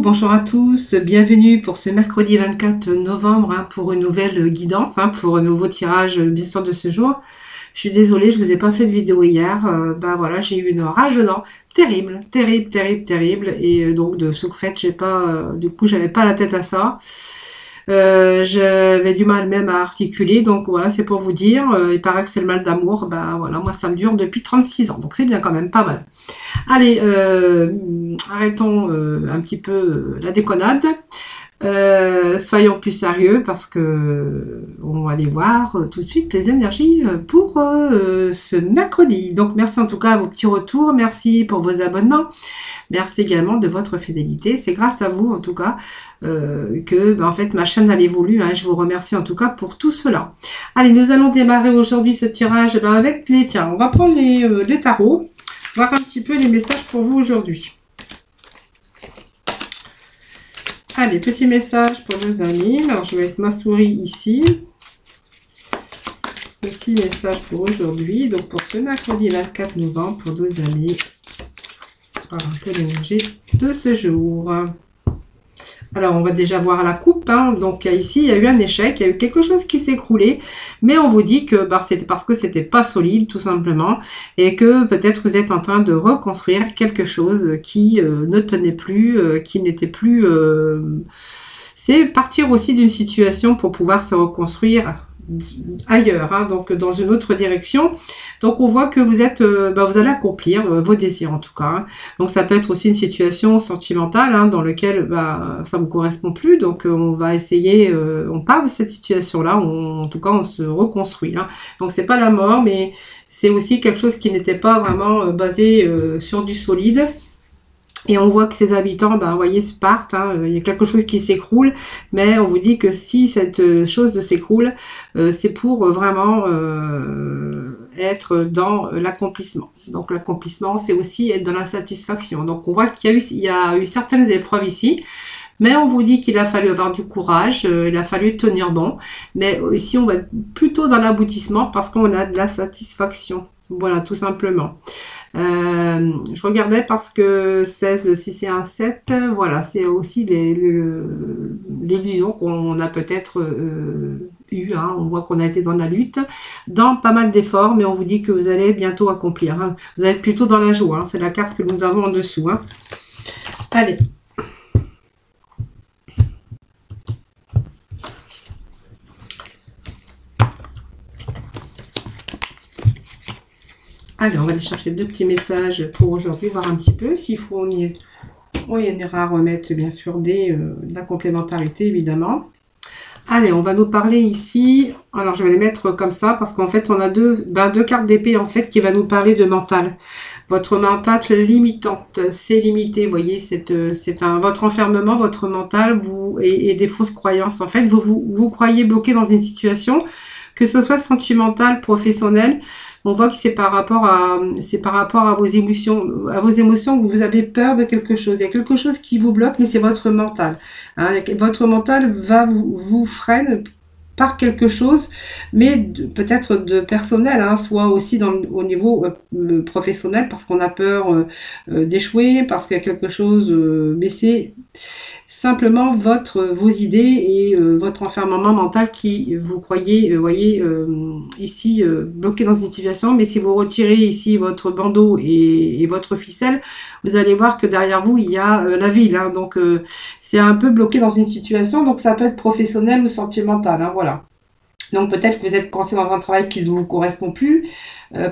bonjour à tous, bienvenue pour ce mercredi 24 novembre pour une nouvelle guidance, pour un nouveau tirage bien sûr de ce jour. Je suis désolée, je vous ai pas fait de vidéo hier, voilà, j'ai eu une rage de dents terrible, terrible, et donc de ce fait, j'ai pas, du coup, j'avais pas la tête à ça. J'avais du mal même à articuler, donc voilà, c'est pour vous dire, il paraît que c'est le mal d'amour, voilà, moi ça me dure depuis 36 ans, donc c'est bien quand même, pas mal. Allez, arrêtons un petit peu la déconnade. Soyons plus sérieux parce que on va aller voir tout de suite les énergies pour ce mercredi. Donc merci en tout cas à vos petits retours, merci pour vos abonnements, merci également de votre fidélité. C'est grâce à vous en tout cas que en fait ma chaîne elle évolue. Je vous remercie en tout cas pour tout cela. Allez, nous allons démarrer aujourd'hui ce tirage avec les tiens. On va prendre les tarots, voir un petit peu les messages pour vous aujourd'hui. Allez, petit message pour nos amis. Alors, je vais mettre ma souris ici. Petit message pour aujourd'hui. Donc, pour ce mercredi 24 novembre, pour nos amis. Voir un peu l'énergie de ce jour. Alors, on va déjà voir la coupe. Donc, ici, il y a eu un échec. Il y a eu quelque chose qui s'est écroulé. Mais on vous dit que c'était parce que c'était pas solide, tout simplement. Et que peut-être vous êtes en train de reconstruire quelque chose qui ne tenait plus, qui n'était plus... C'est partir aussi d'une situation pour pouvoir se reconstruire ailleurs, donc dans une autre direction. Donc on voit que vous êtes, vous allez accomplir vos désirs en tout cas. Donc ça peut être aussi une situation sentimentale dans laquelle ça vous correspond plus. Donc on va essayer, on part de cette situation là, en tout cas on se reconstruit. Donc c'est pas la mort, mais c'est aussi quelque chose qui n'était pas vraiment basé sur du solide. Et on voit que ces habitants, vous voyez, se partent. Il y a quelque chose qui s'écroule, mais on vous dit que si cette chose s'écroule, c'est pour vraiment être dans l'accomplissement. Donc l'accomplissement, c'est aussi être dans la satisfaction. Donc on voit qu'il y a eu certaines épreuves ici, mais on vous dit qu'il a fallu avoir du courage, il a fallu tenir bon. Mais ici, on va être plutôt dans l'aboutissement parce qu'on a de la satisfaction. Voilà, tout simplement. Je regardais parce que 16, si c'est un 7, voilà, c'est aussi l'illusion qu'on a peut-être eu. On voit qu'on a été dans la lutte, dans pas mal d'efforts, mais on vous dit que vous allez bientôt accomplir. Vous allez être plutôt dans la joie. C'est la carte que nous avons en dessous. Allez. Allez, on va aller chercher deux petits messages pour aujourd'hui, voir un petit peu s'il faut, on ira remettre bien sûr de la complémentarité évidemment. Allez, on va nous parler ici, alors je vais les mettre comme ça parce qu'en fait on a deux cartes d'épée en fait qui va nous parler de mental. Votre mental limitante, c'est limité, vous voyez, c'est votre enfermement, votre mental et des fausses croyances. En fait, vous croyez bloqué dans une situation, que ce soit sentimental, professionnel, on voit que c'est par rapport à vos émotions, que vous avez peur de quelque chose. Il y a quelque chose qui vous bloque, mais c'est votre mental. Votre mental vous freine par quelque chose, mais peut-être de personnel, soit aussi au niveau professionnel, parce qu'on a peur d'échouer, parce qu'il y a quelque chose, mais c'est simplement vos idées et votre enfermement mental qui vous croyez, voyez, ici bloqué dans une situation, mais si vous retirez ici votre bandeau et votre ficelle, vous allez voir que derrière vous il y a la ville, donc c'est un peu bloqué dans une situation, donc ça peut être professionnel ou sentimental, voilà. Donc peut-être que vous êtes coincé dans un travail qui ne vous correspond plus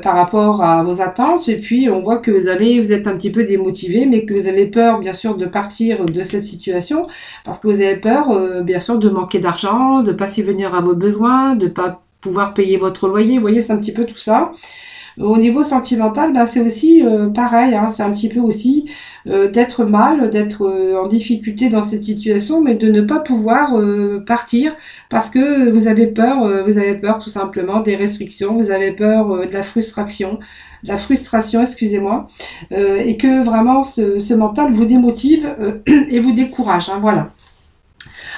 par rapport à vos attentes. Et puis on voit que vous êtes un petit peu démotivé, mais que vous avez peur bien sûr de partir de cette situation parce que vous avez peur bien sûr de manquer d'argent, de ne pas subvenir à vos besoins, de ne pas pouvoir payer votre loyer. Vous voyez, c'est un petit peu tout ça. Au niveau sentimental, c'est aussi pareil, c'est un petit peu aussi d'être mal, d'être en difficulté dans cette situation, mais de ne pas pouvoir partir parce que vous avez peur tout simplement des restrictions, vous avez peur de la frustration, excusez-moi, et que vraiment ce mental vous démotive et vous décourage, voilà.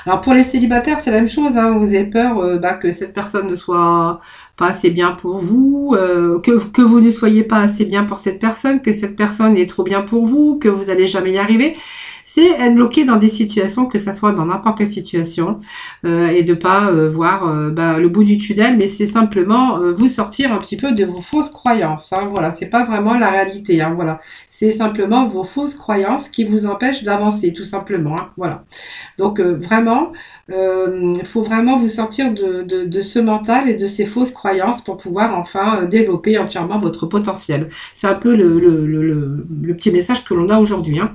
Alors pour les célibataires, c'est la même chose, vous avez peur que cette personne ne soit pas assez bien pour vous, que vous ne soyez pas assez bien pour cette personne, que cette personne est trop bien pour vous, que vous n'allez jamais y arriver. c'est être bloqué dans des situations, que ça soit dans n'importe quelle situation, et de pas voir le bout du tunnel, mais c'est simplement vous sortir un petit peu de vos fausses croyances. Hein, voilà, c'est pas vraiment la réalité. Hein, voilà, c'est simplement vos fausses croyances qui vous empêchent d'avancer, tout simplement. Hein, voilà. Donc vraiment, il faut vraiment vous sortir de ce mental et de ces fausses croyances pour pouvoir enfin développer entièrement votre potentiel. C'est un peu le petit message que l'on a aujourd'hui. Hein.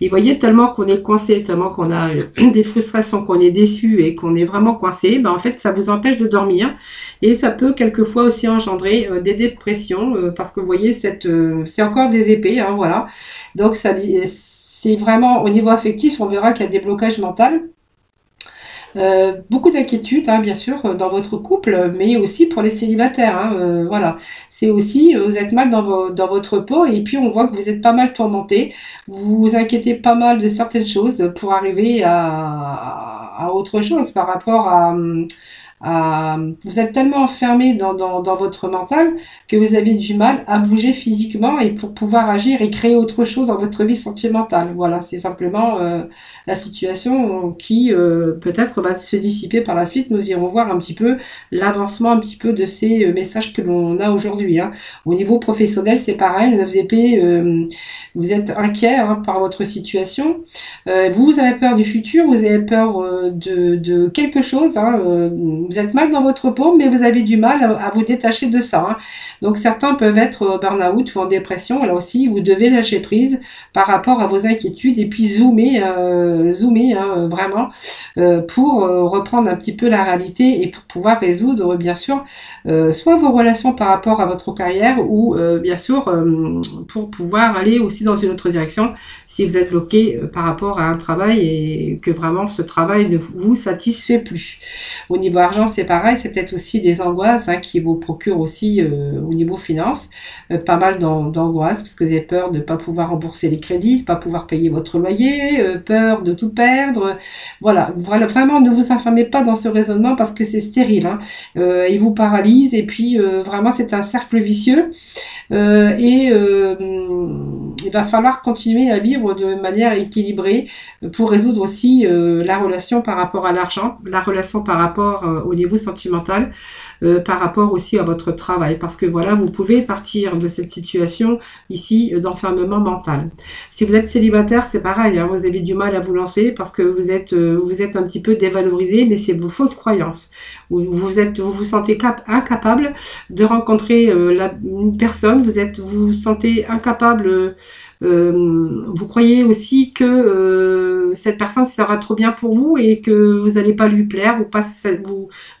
Et voyez, tellement qu'on est coincé, tellement qu'on a des frustrations, qu'on est déçu et qu'on est vraiment coincé, en fait, ça vous empêche de dormir. Et ça peut quelquefois aussi engendrer des dépressions, parce que vous voyez, c'est encore des épées, hein, voilà. Donc, c'est vraiment, au niveau affectif, on verra qu'il y a des blocages mentaux. Beaucoup d'inquiétudes, hein, bien sûr, dans votre couple, mais aussi pour les célibataires. Hein, voilà, c'est aussi, vous êtes mal dans votre peau et puis on voit que vous êtes pas mal tourmenté. Vous vous inquiétez pas mal de certaines choses pour arriver à autre chose par rapport vous êtes tellement enfermé dans votre mental que vous avez du mal à bouger physiquement et pour pouvoir agir et créer autre chose dans votre vie sentimentale. Voilà, c'est simplement la situation qui peut-être va se dissiper par la suite. Nous irons voir un petit peu l'avancement un petit peu de ces messages que l'on a aujourd'hui. Hein. Au niveau professionnel, c'est pareil, le 9 d'épée, vous êtes inquiet hein, par votre situation. Vous avez peur du futur, vous avez peur de quelque chose. Hein, vous êtes mal dans votre peau, mais vous avez du mal à vous détacher de ça. Hein. Donc certains peuvent être burn-out ou en dépression. Là aussi, vous devez lâcher prise par rapport à vos inquiétudes et puis zoomer hein, vraiment pour reprendre un petit peu la réalité et pour pouvoir résoudre bien sûr soit vos relations par rapport à votre carrière ou bien sûr pour pouvoir aller aussi dans une autre direction si vous êtes bloqué par rapport à un travail et que vraiment ce travail ne vous satisfait plus. Au niveau argent, c'est pareil, c'est peut-être aussi des angoisses hein, qui vous procurent aussi au niveau finance, pas mal d'angoisses parce que vous avez peur de ne pas pouvoir rembourser les crédits, de ne pas pouvoir payer votre loyer, peur de tout perdre. Voilà, vraiment ne vous enfermez pas dans ce raisonnement parce que c'est stérile. Hein. Il vous paralyse et puis vraiment c'est un cercle vicieux il va falloir continuer à vivre de manière équilibrée pour résoudre aussi la relation par rapport à l'argent, la relation par rapport au niveau sentimental, par rapport aussi à votre travail. Parce que voilà, vous pouvez partir de cette situation ici d'enfermement mental. Si vous êtes célibataire, c'est pareil, hein, vous avez du mal à vous lancer parce que vous êtes un petit peu dévalorisé, mais c'est vos fausses croyances. Vous vous sentez incapable de rencontrer une personne, vous vous sentez incapable, vous croyez aussi que cette personne sera trop bien pour vous et que vous n'allez pas lui plaire ou pas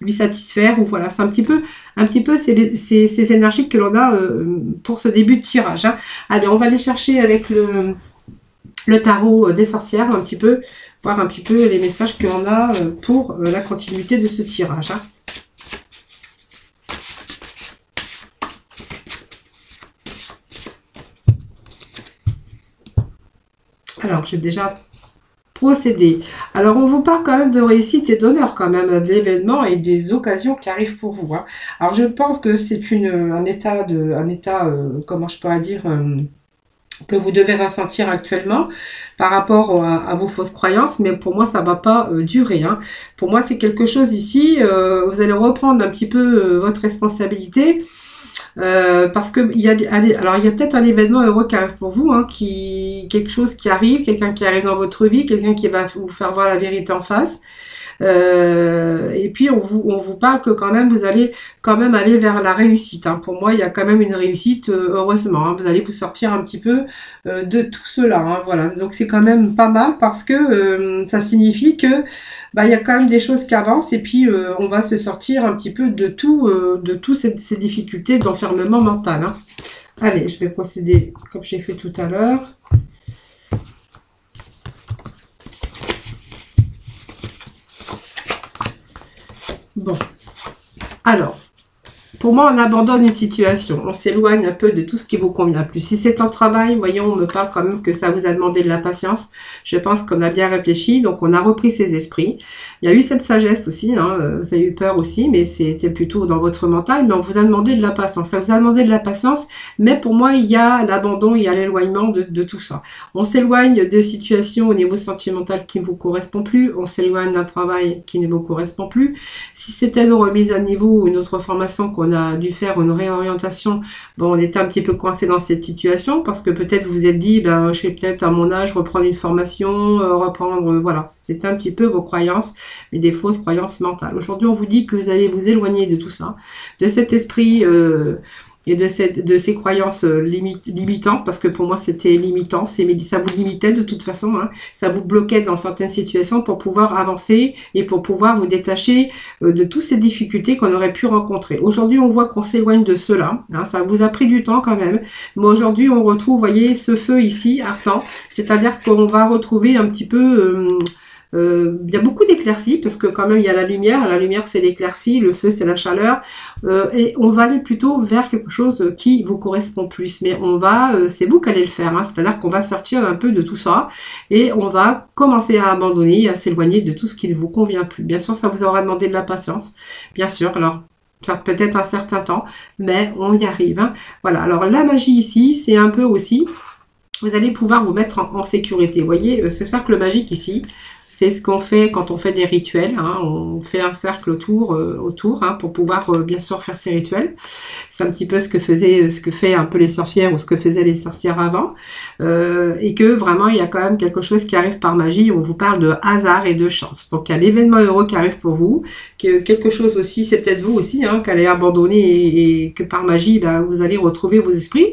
lui satisfaire, ou voilà, c'est un petit peu ces énergies que l'on a pour ce début de tirage. Hein. Allez, on va aller chercher avec le tarot des sorcières un petit peu, voir un petit peu les messages que l'on a pour la continuité de ce tirage. Hein. Alors, j'ai déjà procédé. Alors, on vous parle quand même de réussite et d'honneur quand même, d'événements et des occasions qui arrivent pour vous. Hein. Alors, je pense que c'est un état, comment je pourrais dire, que vous devez ressentir actuellement par rapport à vos fausses croyances, mais pour moi, ça va pas durer. Hein. Pour moi, c'est quelque chose ici, vous allez reprendre un petit peu votre responsabilité. Parce que il y a peut-être un événement heureux qui arrive pour vous, hein, quelque chose qui arrive, quelqu'un qui arrive dans votre vie, quelqu'un qui va vous faire voir la vérité en face. Et puis on vous parle que quand même vous allez quand même aller vers la réussite. Hein. Pour moi, il y a quand même une réussite, heureusement. Hein. Vous allez vous sortir un petit peu de tout cela. Hein. Voilà. Donc c'est quand même pas mal parce que ça signifie que il y a quand même des choses qui avancent et puis on va se sortir un petit peu de tout ces difficultés d'enfermement mental. Hein. Allez, je vais procéder comme j'ai fait tout à l'heure. Bon, alors, Pour moi, on abandonne une situation, on s'éloigne un peu de tout ce qui vous convient plus. Si c'est un travail, voyons, on me parle quand même que ça vous a demandé de la patience. Je pense qu'on a bien réfléchi, donc on a repris ses esprits. Il y a eu cette sagesse aussi, hein, vous avez eu peur aussi, mais c'était plutôt dans votre mental, mais on vous a demandé de la patience. Ça vous a demandé de la patience, mais pour moi, il y a l'abandon, il y a l'éloignement de tout ça. On s'éloigne de situations au niveau sentimental qui ne vous correspondent plus, on s'éloigne d'un travail qui ne vous correspond plus. Si c'était une remise à niveau ou une autre formation qu'on a dû faire, une réorientation, bon, on était un petit peu coincé dans cette situation parce que peut-être vous vous êtes dit, ben, je vais peut-être à mon âge reprendre une formation, reprendre, voilà, c'était un petit peu vos croyances, mais des fausses croyances mentales. Aujourd'hui, on vous dit que vous allez vous éloigner de tout ça, de cet esprit et de ces croyances limitantes, parce que pour moi c'était limitant, ça vous limitait de toute façon, hein, ça vous bloquait dans certaines situations pour pouvoir avancer et pour pouvoir vous détacher de toutes ces difficultés qu'on aurait pu rencontrer. Aujourd'hui on voit qu'on s'éloigne de cela, hein, ça vous a pris du temps quand même, mais aujourd'hui on retrouve, vous voyez, ce feu ici, ardent, c'est-à-dire qu'on va retrouver un petit peu... il y a beaucoup d'éclaircies parce que quand même il y a la lumière c'est l'éclaircie, le feu c'est la chaleur, et on va aller plutôt vers quelque chose qui vous correspond plus, mais on va, c'est vous qui allez le faire, hein, c'est-à-dire qu'on va sortir un peu de tout ça et on va commencer à abandonner, à s'éloigner de tout ce qui ne vous convient plus. Bien sûr ça vous aura demandé de la patience, bien sûr, alors ça peut-être un certain temps, mais on y arrive, hein. Voilà, alors la magie ici c'est un peu aussi, vous allez pouvoir vous mettre en sécurité. Vous voyez, ce cercle magique ici, c'est ce qu'on fait quand on fait des rituels, hein. On fait un cercle autour, hein, pour pouvoir bien sûr faire ces rituels. C'est un petit peu ce que fait un peu les sorcières ou ce que faisaient les sorcières avant, et que vraiment il y a quand même quelque chose qui arrive par magie. On vous parle de hasard et de chance. Donc il y a l'événement heureux qui arrive pour vous, que quelque chose aussi, c'est peut-être vous aussi, hein, qu'elle est abandonnée et que par magie, ben, vous allez retrouver vos esprits.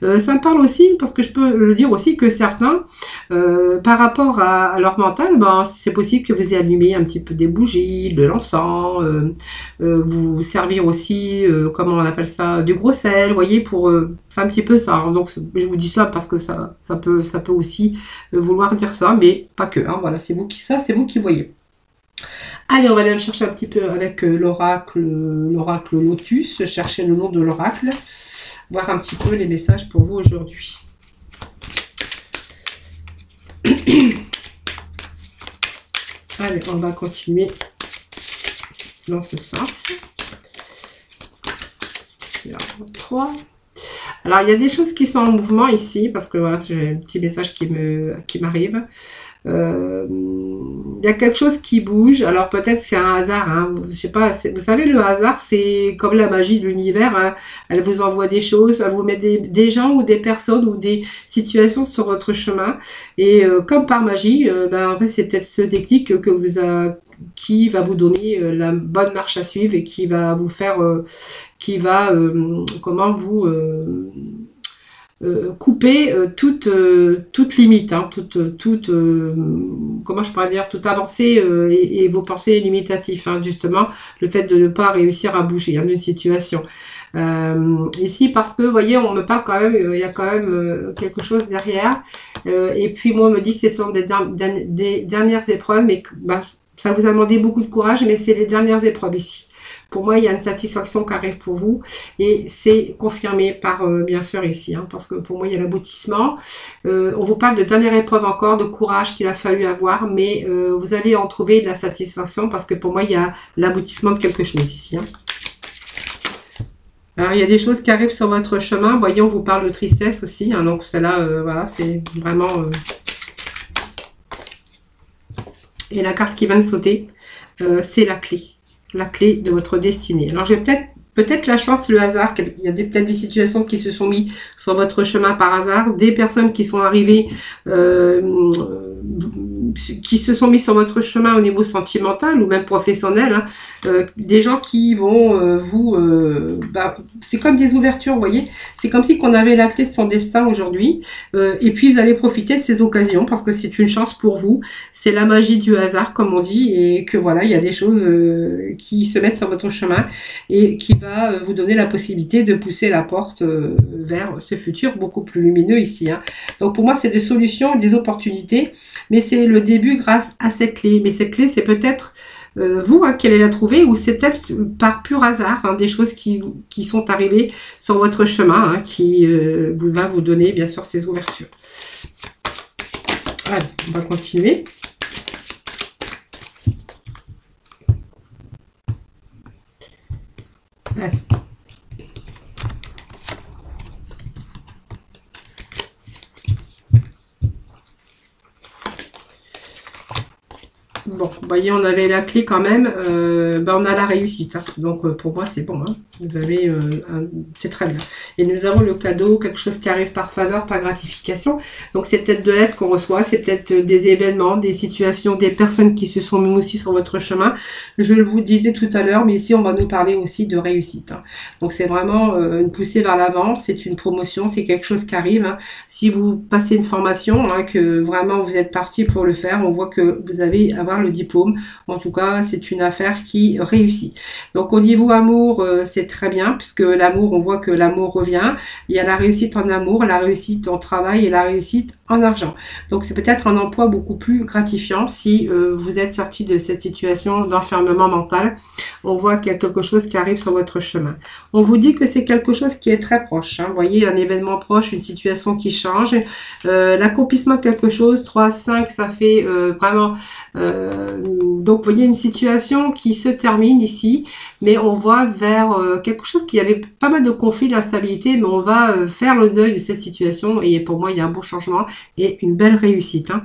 Ça me parle aussi, parce que je peux le dire aussi, que certains, par rapport à leur mental, ben, c'est possible que vous ayez allumé un petit peu des bougies, de l'encens, vous servir aussi, comment on appelle ça, du gros sel, vous voyez, pour c'est un petit peu ça, hein. Donc je vous dis ça parce que ça peut aussi vouloir dire ça, mais pas que, hein. Voilà, c'est vous qui voyez. Allez, on va aller chercher un petit peu avec l'oracle Lotus, chercher le nom de l'oracle, voir un petit peu les messages pour vous aujourd'hui. Allez, on va continuer dans ce sens. Là, 3. Alors, il y a des choses qui sont en mouvement ici, parce que voilà, j'ai un petit message qui m'arrive. Il y a quelque chose qui bouge, alors peut-être c'est un hasard, hein. Je sais pas, vous savez, le hasard c'est comme la magie de l'univers, hein. Elle vous envoie des choses, elle vous met des gens ou des personnes ou des situations sur votre chemin, et comme par magie, ben, en fait c'est peut-être ce déclic qui va vous donner la bonne marche à suivre et qui va vous faire, comment vous... couper toute limite, hein, comment je pourrais dire, toute avancée et vos pensées limitatives, hein, justement, le fait de ne pas réussir à bouger, hein, d'une situation. Ici, parce que, vous voyez, on me parle quand même, il y a quand même quelque chose derrière, et puis moi, on me dit que ce sont des dernières épreuves, mais que, bah, ça vous a demandé beaucoup de courage, mais c'est les dernières épreuves ici. Pour moi, il y a une satisfaction qui arrive pour vous et c'est confirmé par, bien sûr, ici, hein, parce que pour moi, il y a l'aboutissement. On vous parle de dernière épreuve encore, de courage qu'il a fallu avoir, mais vous allez en trouver de la satisfaction parce que pour moi, il y a l'aboutissement de quelque chose ici, hein. Alors, il y a des choses qui arrivent sur votre chemin. Voyons, on vous parle de tristesse aussi, hein, donc celle-là, voilà, c'est vraiment... Et la carte qui vient de sauter, c'est la clé. La clé de votre destinée. Alors, j'ai peut-être la chance, le hasard, il y a peut-être des situations qui se sont mises sur votre chemin par hasard, des personnes qui sont arrivées, qui se sont mis sur votre chemin au niveau sentimental ou même professionnel, hein, des gens qui vont c'est comme des ouvertures, vous voyez, c'est comme si qu'on avait la clé de son destin aujourd'hui, et puis vous allez profiter de ces occasions parce que c'est une chance pour vous, c'est la magie du hasard comme on dit, et que voilà, il y a des choses qui se mettent sur votre chemin et qui va vous donner la possibilité de pousser la porte vers ce futur beaucoup plus lumineux ici, hein. Donc pour moi c'est des solutions, des opportunités, mais c'est le début grâce à cette clé. Mais cette clé, c'est peut-être vous, hein, qui allez la trouver, ou c'est peut-être par pur hasard, hein, des choses qui sont arrivées sur votre chemin, hein, qui va vous donner bien sûr ces ouvertures. Allez, on va continuer. Allez. Bon, vous voyez, on avait la clé quand même, on a la réussite, hein. Donc pour moi c'est bon, hein. Vous avez, c'est très bien. Et nous avons le cadeau, quelque chose qui arrive par faveur, par gratification. Donc c'est peut-être de l'aide qu'on reçoit, c'est peut-être des événements, des situations, des personnes qui se sont mises aussi sur votre chemin. Je le vous disais tout à l'heure, mais ici on va nous parler aussi de réussite, hein. Donc c'est vraiment une poussée vers l'avant, c'est une promotion, c'est quelque chose qui arrive, hein. Si vous passez une formation, hein, que vraiment vous êtes parti pour le faire, on voit que vous allez avoir le diplôme. En tout cas, c'est une affaire qui réussit. Donc au niveau amour, c'est très bien, puisque l'amour, on voit que l'amour revient. Il y a la réussite en amour, la réussite en travail et la réussite en argent. Donc c'est peut-être un emploi beaucoup plus gratifiant si vous êtes sorti de cette situation d'enfermement mental. On voit qu'il y a quelque chose qui arrive sur votre chemin. On vous dit que c'est quelque chose qui est très proche, hein. Vous voyez, un événement proche, une situation qui change, l'accomplissement de quelque chose, 3, 5, ça fait vraiment... donc vous voyez une situation qui se termine ici, mais on voit vers quelque chose qui avait pas mal de conflits, d'instabilité, mais on va faire le deuil de cette situation, et pour moi il y a un beau changement et une belle réussite, hein.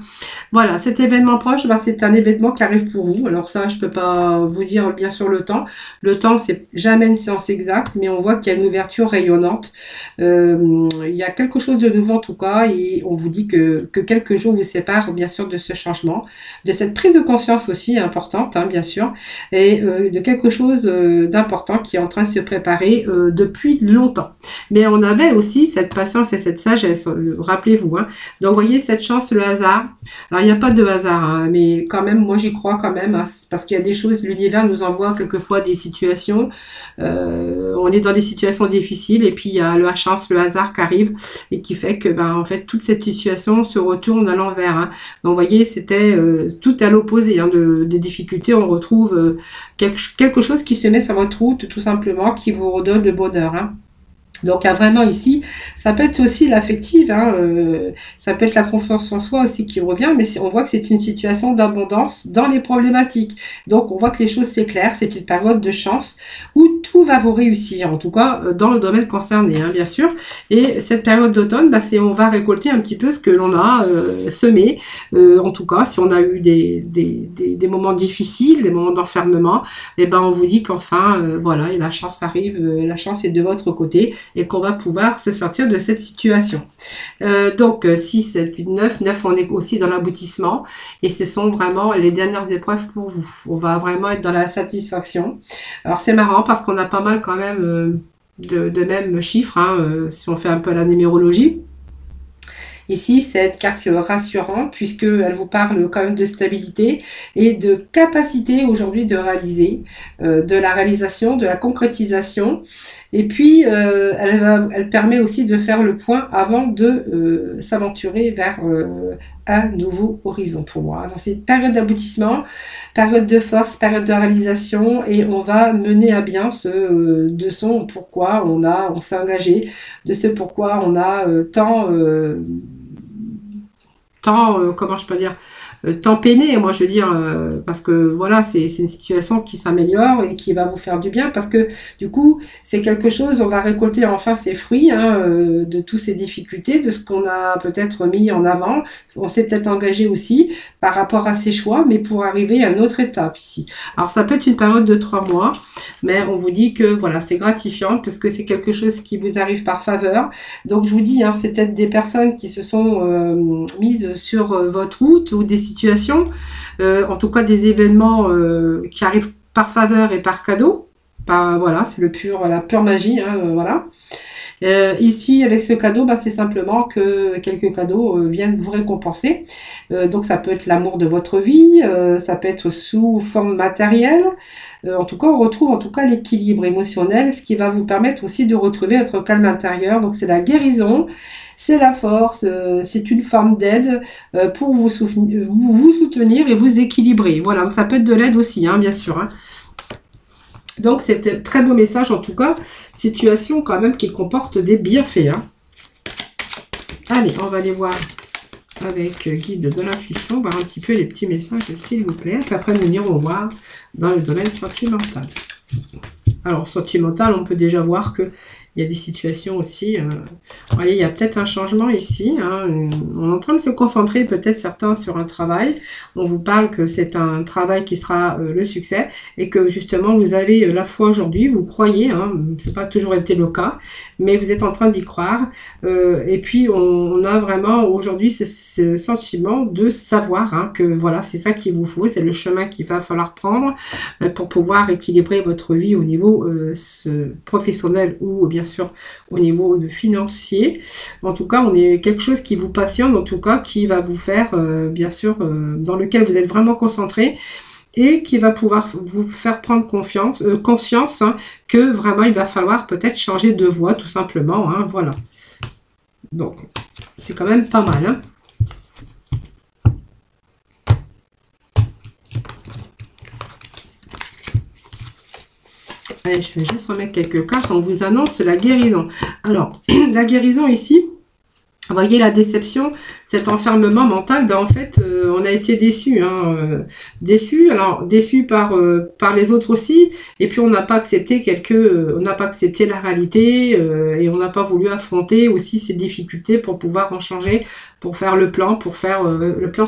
Voilà, cet événement proche, c'est un événement qui arrive pour vous. Alors ça, je peux pas vous dire bien sûr le temps. Le temps, c'est jamais une science exacte, mais on voit qu'il y a une ouverture rayonnante. Il y a quelque chose de nouveau en tout cas, et on vous dit que quelques jours vous séparent bien sûr de ce changement, de cette prise de conscience aussi importante, hein, bien sûr, et de quelque chose d'important qui est en train de se préparer depuis longtemps. Mais on avait aussi cette patience et cette sagesse, rappelez-vous, hein. Donc, vous voyez, cette chance, le hasard. Alors, il n'y a pas de hasard, hein, mais quand même, moi, j'y crois quand même, hein, parce qu'il y a des choses, l'univers nous envoie quelquefois des situations, on est dans des situations difficiles, et puis il y a la chance, le hasard qui arrive, et qui fait que, en fait, toute cette situation se retourne à l'envers, hein. Donc, vous voyez, c'était tout à l'opposé, hein, des difficultés, on retrouve quelque chose qui se met sur votre route, tout simplement, qui vous redonne le bonheur, hein. Donc, vraiment ici, ça peut être aussi l'affective, hein, ça peut être la confiance en soi aussi qui revient, mais on voit que c'est une situation d'abondance dans les problématiques. Donc, on voit que les choses s'éclairent, c'est une période de chance où tout va vous réussir, en tout cas dans le domaine concerné, hein, bien sûr. Et cette période d'automne, on va récolter un petit peu ce que l'on a semé, en tout cas, si on a eu des moments difficiles, des moments d'enfermement, et on vous dit qu'enfin, voilà, et la chance arrive, la chance est de votre côté, et qu'on va pouvoir se sortir de cette situation. Donc 6, 7, 8, 9, 9, on est aussi dans l'aboutissement, et ce sont vraiment les dernières épreuves pour vous. On va vraiment être dans la satisfaction. Alors c'est marrant parce qu'on a pas mal quand même de mêmes chiffres, hein, si on fait un peu la numérologie. Ici, c'est une carte rassurante puisqu'elle vous parle quand même de stabilité et de capacité aujourd'hui de réaliser, de la réalisation, de la concrétisation. Et puis, elle permet aussi de faire le point avant de s'aventurer vers un nouveau horizon pour moi. Dans cette période d'aboutissement, période de force, période de réalisation, et on va mener à bien de son pourquoi on s'est engagé, de ce pourquoi on a comment je peux dire, tant peiné, moi je veux dire, parce que voilà, c'est une situation qui s'améliore et qui va vous faire du bien, parce que du coup, c'est quelque chose, on va récolter enfin ses fruits, hein, de toutes ces difficultés, de ce qu'on a peut-être mis en avant, on s'est peut-être engagé aussi par rapport à ses choix, mais pour arriver à une autre étape ici. Alors ça peut être une période de 3 mois, mais on vous dit que voilà, c'est gratifiant, parce que c'est quelque chose qui vous arrive par faveur. Donc je vous dis, hein, c'est peut-être des personnes qui se sont mises sur votre route, ou des situations, en tout cas des événements qui arrivent par faveur et par cadeau. Voilà, c'est la pure magie, hein, voilà. Ici, avec ce cadeau, bah, c'est simplement que quelques cadeaux viennent vous récompenser. Donc, ça peut être l'amour de votre vie, ça peut être sous forme matérielle. En tout cas, on retrouve en tout cas l'équilibre émotionnel, ce qui va vous permettre aussi de retrouver votre calme intérieur. Donc, c'est la guérison, c'est la force, c'est une forme d'aide pour vous soutenir et vous équilibrer. Voilà, donc ça peut être de l'aide aussi, hein, bien sûr. Hein. Donc, c'est un très beau message, en tout cas. Situation quand même qui comporte des bienfaits. Hein. Allez, on va aller voir avec guide de l'intuition, voir un petit peu les petits messages, s'il vous plaît. Puis après, nous irons voir dans le domaine sentimental. Alors, sentimental, on peut déjà voir que il y a des situations aussi, vous voyez, il y a peut-être un changement ici. Hein, on est en train de se concentrer peut-être certains sur un travail. On vous parle que c'est un travail qui sera le succès et que justement vous avez la foi aujourd'hui, vous croyez, hein, c'est pas toujours été le cas, mais vous êtes en train d'y croire. Et puis on a vraiment aujourd'hui ce sentiment de savoir hein, que voilà, c'est ça qu'il vous faut, c'est le chemin qu'il va falloir prendre pour pouvoir équilibrer votre vie au niveau professionnel ou bien sûr au niveau de financier. En tout cas, on est quelque chose qui vous passionne, en tout cas, qui va vous faire, bien sûr, dans lequel vous êtes vraiment concentré et qui va pouvoir vous faire prendre conscience hein, que vraiment il va falloir peut-être changer de voie, tout simplement. Hein, voilà. Donc, c'est quand même pas mal. Hein. Allez, je vais juste remettre quelques cartes. On vous annonce la guérison. Alors, la guérison ici, vous voyez la déception, cet enfermement mental, ben en fait, on a été déçus. Hein, déçus, alors déçus par les autres aussi. Et puis on n'a pas accepté on n'a pas accepté la réalité et on n'a pas voulu affronter aussi ces difficultés pour pouvoir en changer, pour faire le plan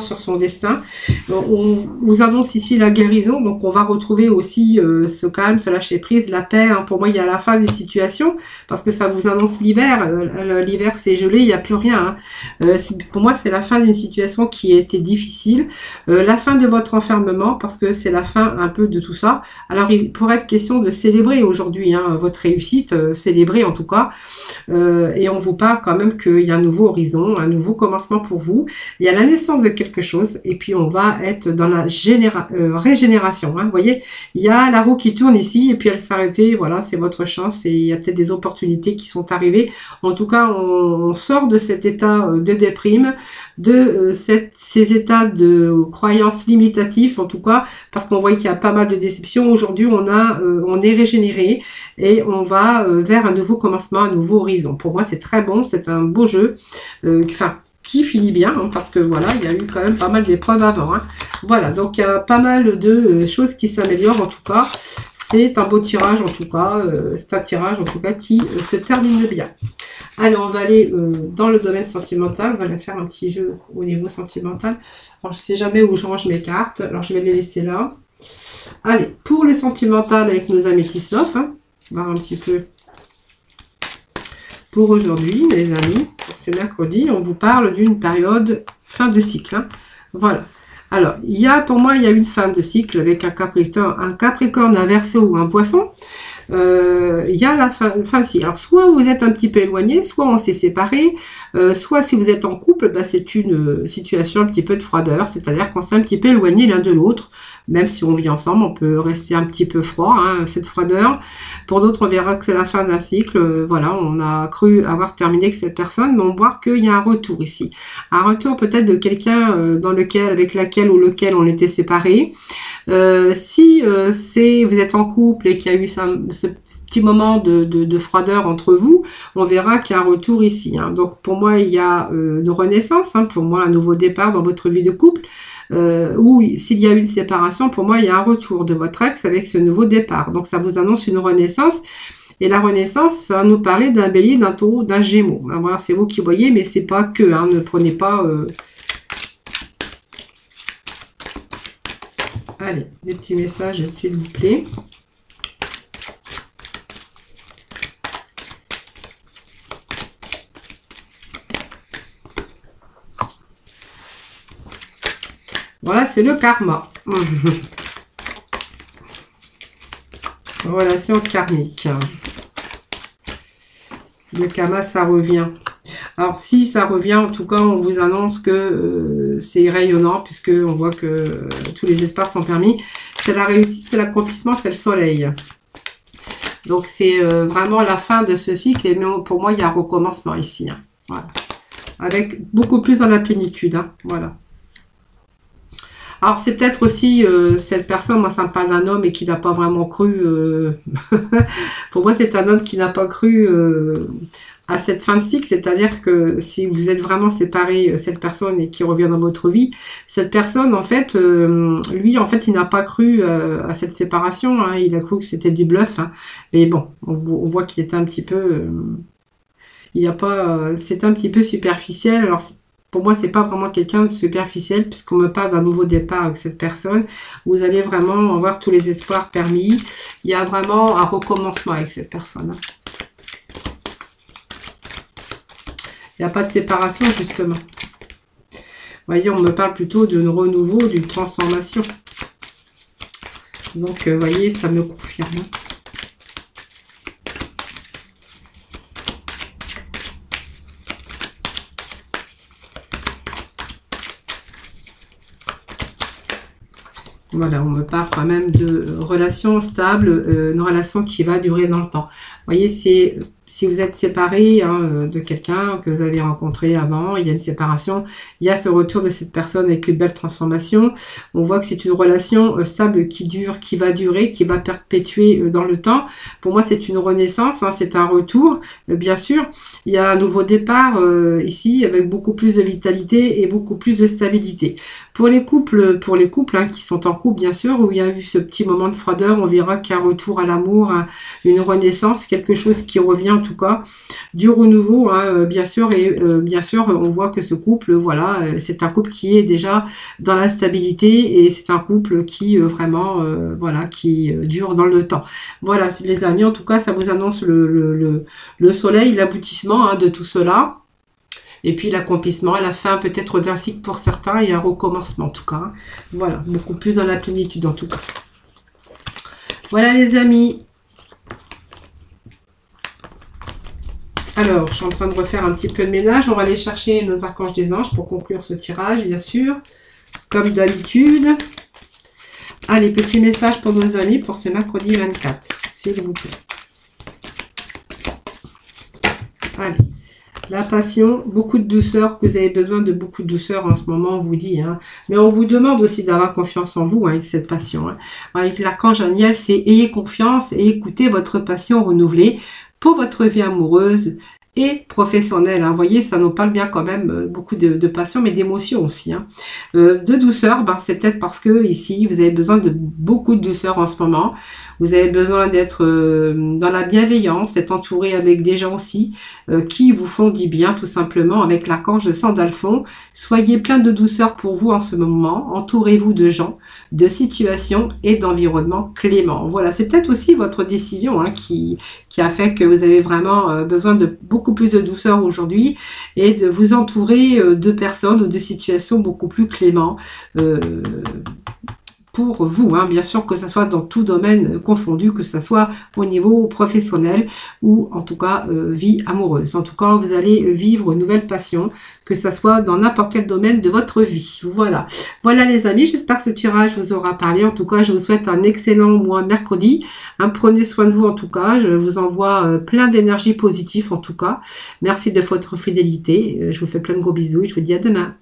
sur son destin. On vous annonce ici la guérison, donc on va retrouver aussi ce calme, ce lâcher prise, la paix. Hein. Pour moi, il y a la fin d'une situation parce que ça vous annonce l'hiver. L'hiver c'est gelé, il n'y a plus rien. Hein. Pour moi, c'est la fin d'une situation qui a été difficile, la fin de votre enfermement parce que c'est la fin un peu de tout ça. Alors, il pourrait être question de célébrer aujourd'hui hein, votre réussite, célébrer en tout cas. Et on vous parle quand même qu'il y a un nouveau horizon, un nouveau commencement pour vous. Il y a la naissance de quelque chose et puis on va être dans la régénération. Hein. Vous voyez, il y a la roue qui tourne ici et puis elle s'arrêter. Voilà, c'est votre chance et il y a peut-être des opportunités qui sont arrivées. En tout cas, on sort de cet état de déprime, de ces états de croyances limitatives en tout cas, parce qu'on voit qu'il y a pas mal de déceptions. Aujourd'hui, on est régénéré et on va vers un nouveau commencement, un nouveau horizon. Pour moi, c'est très bon, c'est un beau jeu, qui finit bien, hein, parce que voilà, il y a eu quand même pas mal d'épreuves avant. Hein. Voilà, donc il y a pas mal de choses qui s'améliorent en tout cas. C'est un beau tirage en tout cas, c'est un tirage en tout cas qui se termine bien. Alors, on va aller dans le domaine sentimental. On va aller faire un petit jeu au niveau sentimental. Alors, je ne sais jamais où je range mes cartes. Alors, je vais les laisser là. Allez, pour le sentimental avec nos améthystes love, hein, on va voir un petit peu pour aujourd'hui, mes amis. Pour ce mercredi, on vous parle d'une période fin de cycle. Hein. Voilà. Alors, pour moi, il y a une fin de cycle avec un Capricorne inversé ou un Poisson. Il y a la fin de cycle. Alors, soit vous êtes un petit peu éloigné, soit on s'est séparés, soit si vous êtes en couple, bah, c'est une situation un petit peu de froideur, c'est-à-dire qu'on s'est un petit peu éloigné l'un de l'autre. Même si on vit ensemble, on peut rester un petit peu froid, hein, cette froideur. Pour d'autres, on verra que c'est la fin d'un cycle. Voilà, on a cru avoir terminé avec cette personne, mais on voit qu'il y a un retour ici. Un retour peut-être de quelqu'un avec laquelle ou lequel on était séparés. Si vous êtes en couple et qu'il y a eu ce petit moment de froideur entre vous, on verra qu'il y a un retour ici. Hein. Donc pour moi, il y a une renaissance, hein, pour moi un nouveau départ dans votre vie de couple. Ou s'il y a eu une séparation, pour moi il y a un retour de votre ex avec ce nouveau départ. Donc ça vous annonce une renaissance. Et la renaissance, ça va nous parler d'un bélier, d'un taureau, d'un gémeau. Alors, voilà, c'est vous qui voyez, mais c'est pas que. Hein, ne prenez pas... Allez, des petits messages s'il vous plaît. Voilà, c'est le karma. Relation karmique. Le karma, ça revient. Alors, si ça revient, en tout cas, on vous annonce que c'est rayonnant, puisque on voit que tous les espaces sont permis. C'est la réussite, c'est l'accomplissement, c'est le soleil. Donc, c'est vraiment la fin de ce cycle. Et pour moi, il y a un recommencement ici. Hein. Voilà. Avec beaucoup plus dans la plénitude. Hein. Voilà. Alors, c'est peut-être aussi cette personne, moi, ça me parle d'un homme et qui n'a pas vraiment cru. Pour moi, c'est un homme qui n'a pas cru à cette fin de cycle. C'est-à-dire que si vous êtes vraiment séparé, cette personne, et qui revient dans votre vie, cette personne, en fait, lui, en fait, il n'a pas cru à cette séparation. Hein. Il a cru que c'était du bluff. Hein. Mais bon, on voit qu'il était un petit peu... il n'y a pas... c'est un petit peu superficiel. Alors, pour moi, c'est pas vraiment quelqu'un de superficiel, puisqu'on me parle d'un nouveau départ avec cette personne. Vous allez vraiment avoir tous les espoirs permis. Il y a vraiment un recommencement avec cette personne. Il n'y a pas de séparation, justement. Vous voyez, on me parle plutôt d'un renouveau, d'une transformation. Donc, vous voyez, ça me confirme. Voilà, on me parle quand même de relations stables, une relation qui va durer dans le temps. Vous voyez, si vous êtes séparé de quelqu'un que vous avez rencontré avant, il y a une séparation, il y a ce retour de cette personne avec une belle transformation. On voit que c'est une relation stable qui dure, qui va durer, qui va perpétuer dans le temps. Pour moi, c'est une renaissance, hein, c'est un retour, bien sûr. Il y a un nouveau départ ici, avec beaucoup plus de vitalité et beaucoup plus de stabilité. Pour les couples hein, qui sont en couple, bien sûr, où il y a eu ce petit moment de froideur, on verra qu'il y a un retour à l'amour, une renaissance, quelque chose qui revient en tout cas, du renouveau, hein, bien sûr, et bien sûr, on voit que ce couple, voilà, c'est un couple qui est déjà dans la stabilité, et c'est un couple qui vraiment, voilà, qui dure dans le temps. Voilà, les amis, en tout cas, ça vous annonce le soleil, l'aboutissement de tout cela. Et puis l'accomplissement, à la fin peut-être d'un cycle pour certains et un recommencement en tout cas. Hein. Voilà, beaucoup plus dans la plénitude en tout cas. Voilà les amis. Alors, je suis en train de refaire un petit peu de ménage. On va aller chercher nos archanges des anges pour conclure ce tirage, bien sûr. Comme d'habitude. Allez, petit message pour nos amis pour ce mercredi 24, s'il vous plaît. Allez. La passion, beaucoup de douceur, que vous avez besoin de beaucoup de douceur en ce moment, on vous dit. Hein. Mais on vous demande aussi d'avoir confiance en vous avec cette passion. Hein. Avec l'archange Aniel, c'est ayez confiance et écoutez votre passion renouvelée pour votre vie amoureuse et professionnelle. Hein. Vous voyez, ça nous parle bien quand même beaucoup de passion, mais d'émotion aussi. Hein. De douceur, c'est peut-être parce que ici, vous avez besoin de beaucoup de douceur en ce moment. Vous avez besoin d'être dans la bienveillance, d'être entouré avec des gens aussi qui vous font du bien, tout simplement, avec l'archange Sandalphon. Soyez plein de douceur pour vous en ce moment. Entourez-vous de gens, de situations et d'environnements cléments. Voilà, c'est peut-être aussi votre décision hein, qui a fait que vous avez vraiment besoin de beaucoup plus de douceur aujourd'hui et de vous entourer de personnes ou de situations beaucoup plus cléments pour vous, hein, bien sûr, que ce soit dans tout domaine confondu, que ce soit au niveau professionnel ou en tout cas vie amoureuse. En tout cas, vous allez vivre une nouvelle passion, que ce soit dans n'importe quel domaine de votre vie. Voilà. Voilà les amis, j'espère que ce tirage vous aura parlé. En tout cas, je vous souhaite un excellent mois mercredi. Hein, prenez soin de vous en tout cas. Je vous envoie plein d'énergie positive en tout cas. Merci de votre fidélité. Je vous fais plein de gros bisous et je vous dis à demain.